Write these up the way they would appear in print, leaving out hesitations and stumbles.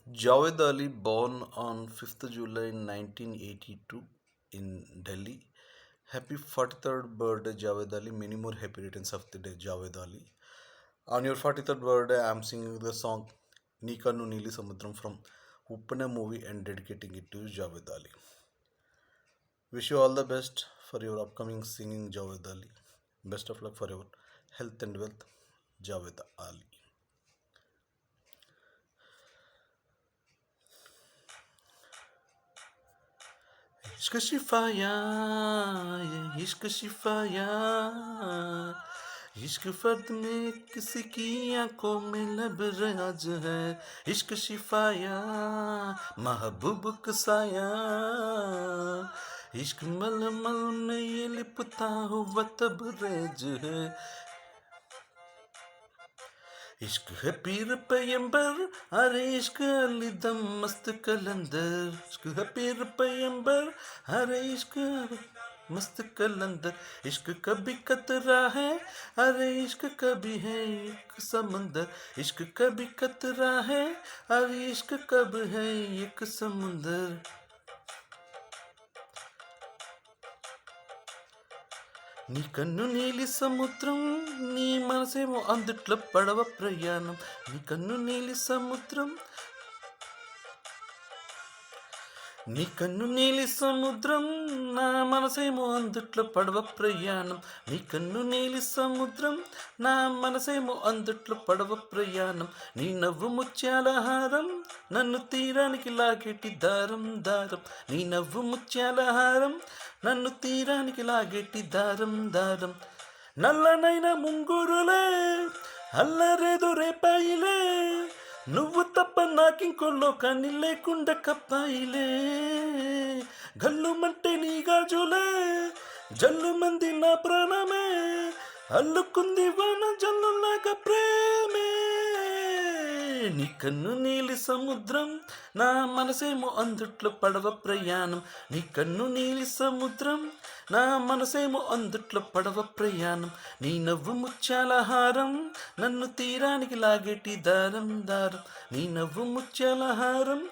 Javed Ali, born on 5th July 1982 in Delhi. Happy 43rd birthday, Javed Ali. Many more happy returns of the day, Javed Ali. On your 43rd birthday, I'm singing the song Nika Nu Nili Samudram from Uppana movie and dedicating it to Javed Ali. Wish you all the best for your upcoming singing, Javed Ali. Best of luck for your health and wealth, Javed Ali. इश्क शिफाया ये इश्क शिफाया इश्क फर्द में किसी की आंखों में लबरेज है इश्क शिफाया महबूब कसाया इश्क मलमल में ये लिपता हुआ तबरेज है इश्क है पीर पैगंबर अरे इश्क अली दम मस्त कलंदर इश्क है पीर पैगंबर अरे इश्क मस्त कलंदर इश्क कभी कतरा है अरे इश्क कभी है एक समंदर इश्क कभी कतरा है अरे इश्क कब है एक समुंदर నీ కన్ను నీలి సముద్రం నీ మనసేమో అందుట్లో పడవ ప్రయాణం నీ కన్ను నీలి సముద్రం నీ కన్ను నీలి సముద్రం నా మనసేమో అందుట్లో పడవ ప్రయాణం నీ కన్ను నీలి సముద్రం నా మనసేమో అందుట్లో పడవ ప్రయాణం నీ నవ్వు ముత్యాల హారం నన్ను తీరానికి లాగేటి దారం దారం నీ నవ్వు ముత్యాల హారం నన్ను తీరానికి లాగేటి దారం దారం నల్లనైన ముంగురులే అల్లరేదో రేపాయిలే నువ్వు తప్ప నాకింకో లోకాన్ని లేకుండా కప్పాయిలే గల్లుమంటే నీ గాజులే జల్లు మంది నా ప్రాణమే అల్లుకుంది వాన జల్లులాగా ప్రేమే నీ కన్ను నీలి సముద్రం నా మనసేమో అందుట్లో పడవ ప్రయాణం నీ కన్ను నీలి సముద్రం నా మనసేమో అందుట్లో పడవ ప్రయాణం నీ నవ్వు ముత్యాల హారం నన్ను తీరానికి లాగేటి దారం దారం నీ నవ్వు ముత్యాల హారం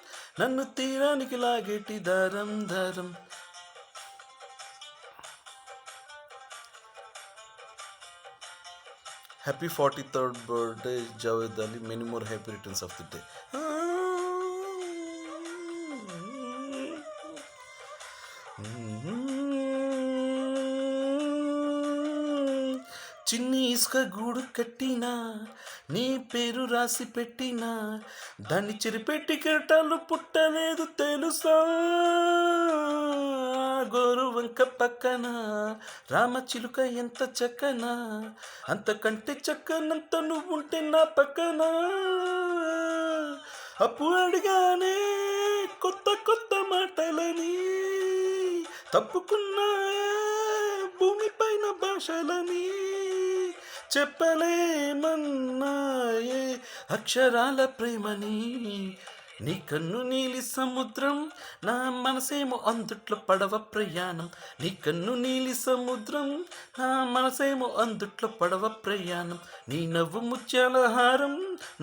నన్ను తీరానికి లాగేటి దారం దారం Happy 43rd birthday, Javed Ali. Many more happy returns of the day. చిన్ని ఇసుక గూడు కట్టినా నీ పేరు రాసి పెట్టినా దాన్ని చెరిపెట్టి కెరటాలు పుట్టలేదు తెలుసా గోరు వంక పక్కన రామచిలుక ఎంత చక్కన అంతకంటే చక్కనంత నువ్వుంటే నా పక్కన అప్పు అడిగానే కొత్త కొత్త మాటలని తప్పుకున్నా భూమిపైన భాషలని చెప్పలేమన్నాయే అక్షరాల ప్రేమని నీ కన్ను నీలి సముద్రం నా మనసేమో అందుట్లో పడవ ప్రయాణం నీ కన్ను నీలి సముద్రం నా మనసేమో అందుట్లో పడవ ప్రయాణం నీ నవ్వు ముత్యాల హారం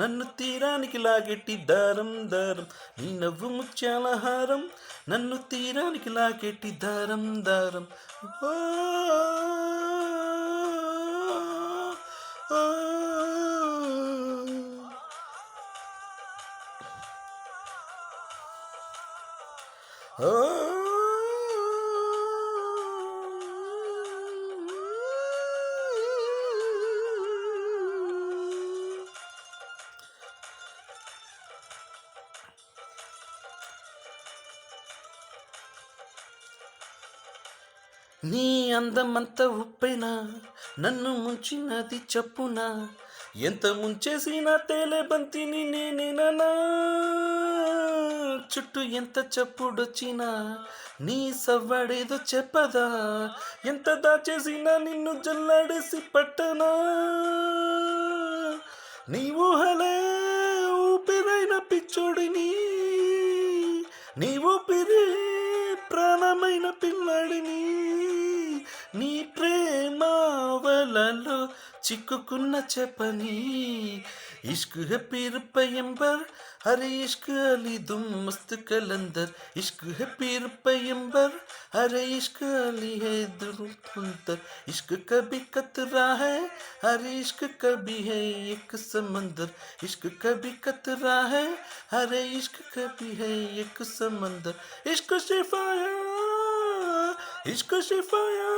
నన్ను తీరానికి లాగెట్టి దారం దారం నీ నవ్వు ముత్యాల హారం నన్ను తీరానికి లాగెట్టి దారం దారం నీ అందమంత ఉప్పైనా నన్ను ముంచినది చెప్పునా ఎంత ముంచేసినా తేలే బంతిని నేనేనా చుట్టూ ఎంత చప్పుడొచ్చినా నీ సవ్వడేదో చెప్పదా ఎంత దాచేసినా నిన్ను జల్లాడేసి పట్టనా నీ ఊహలే ఊపిరైన పిచ్చోడిని నీ ఊపిరి ప్రాణమైన పిల్లాడిని నీ ప్రేమ వలలో చిక్కుకున్న చెప్పని इश्क है पीर पैगंबर, अरे इश्क अली दुम मस्त कलंदर। इश्क है पीर पैगंबर, अरे इश्क अली है दुरुंतर। इश्क कभी कतरा है, अरे इश्क कभी है एक समंदर। इश्क कभी कतरा है, अरे इश्क कभी है एक समंदर। इश्क शिफाया, इश्क शिफाया,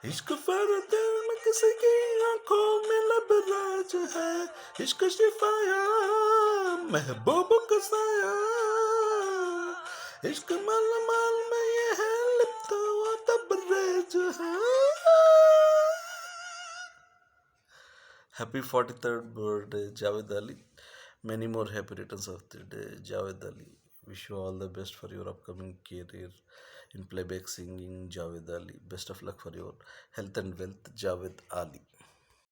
इश्क फर्द में किसी की आंखों में लबराज है। इश्क शिफाया, महबूब का साया। इश्क माल में ये है लिप्त हुआ तबरेज है। Happy 43rd birthday, Javed Ali. Many more happy returns of the day, Javed Ali. Wish you all the best for your upcoming career in playback singing, Javed Ali. Best of luck for your health and wealth, Javed Ali.